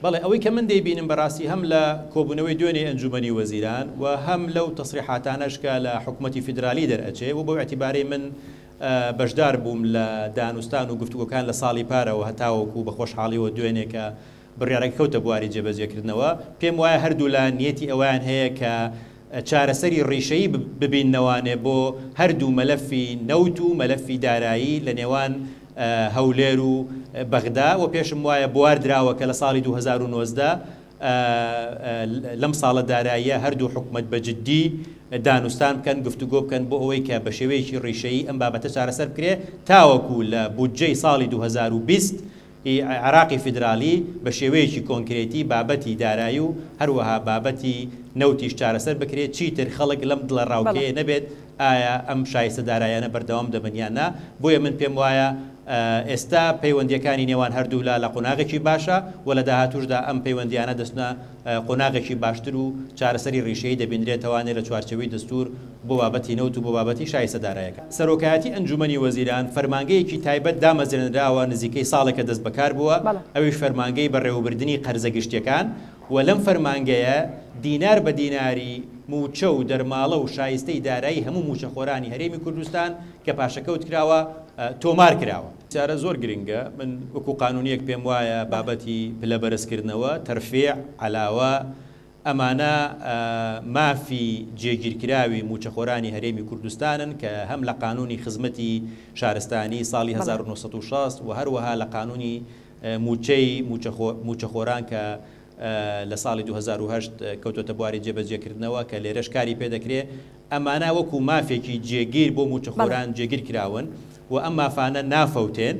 بەڵێ ئەوەی کە من دەیبینم بەڕاستی هەم لە کۆبوونەوەی دوێنێ ئەنجومەنی وەزیران و هەم لەو تەسریحاتانەشکە لە حکوومەتی فیدرالی دەرئەچێ و بۆ اعتیبارەی من بەشدار بووم لە دانوستان و گفتوگۆکان لە ساڵی پارەوە هەتاوەکو بە خۆشحاڵیەوە دوێنێ کە بڕیارەکە کەوتە بواری جێبەجێکردنەوە پێم وایە هەردوو لە نیەتی ئەویان هەیە کە چارەسەری ڕیشەیی ببیننەوانێ بۆ هەردوو مەلەفی نەوت و مەلەفی دارایی لە نێوان هەولێر و بەغدا و پێشم وایە بوار دراوە کە لە ساڵی 2019 لەم ساڵە داراییە هەردوو حکومەت بەجددی دانوستان بکەن گفتوگۆ بکەن بۆ ئەوەی کە بە شێوەیەکی ڕیشەیی ئەم بابەتە چارەسەر بکرێ تاوەکو لە بودجەی ساڵی 2020 عراقی فیدرالی بە شێوەیەکی کۆنکرێتی بابەتی دارایی و هەروەها بابەتی نەوتیش چارەسەر بکرێت چیتر خەڵک لەم دڵە ڕاوکەیە نەبێت ئایا ئەم شایستە دارایانە بەردەوام دەبنیاننا بۆیە من پێم وایە ئێستا پەیوەندیەکانی نێوان هەردوو لە قۆناغێکی باشە و لە داهاتوشدا ئەم پەیوەندیانە دەستنە قۆناغێکی باشتر و چارەسەری ڕیشەیی دەبینرێتەوانێت لە چوارچەوەی دەستور بۆ بابەتی نەوت و بۆ بابەتی شایستە دارایەکە. سەرۆکایەتی ئەنجومەنی وەزیران فەرمانگەیەکی تایبەت دامەزرێنراوە نزیکەی ساڵێکە دەست بەکار بووە ئەویش فەرمانگەی بەڕێوەبردننی قەرزە گشتیەکان و لەم فەرمانگەیە دینار بە دیناری موچە و دەرماڵە و شایستەی دارایی هەموو موچەخۆرانی هەرێمی کوردستان کە پاشەکەوت کراوە تۆمار کراوە. چارە زۆر گرنگە من وەکو قانونیەک پێم وایە بابەتی پلە بەرزکردنەوە تەرفیع علاوە ئەمانە مافی جێگیرکراوی موچەخۆرانی هەرێمی کوردستانن کە هەم لە قانونی خزمەتی شارستانی ساڵی 1960 و هەروەها لە قانونی موچەی موچەخۆران کە لە ساڵی 2008 کەوتۆتە بواری جێبەجێکردنەوە کە لێرەش کاری پێدەکرێت ئەمانە وەکو مافێکی جێگیر بۆ موچەخۆران جێگیر کراون و ئەم مافانە نافەوتێن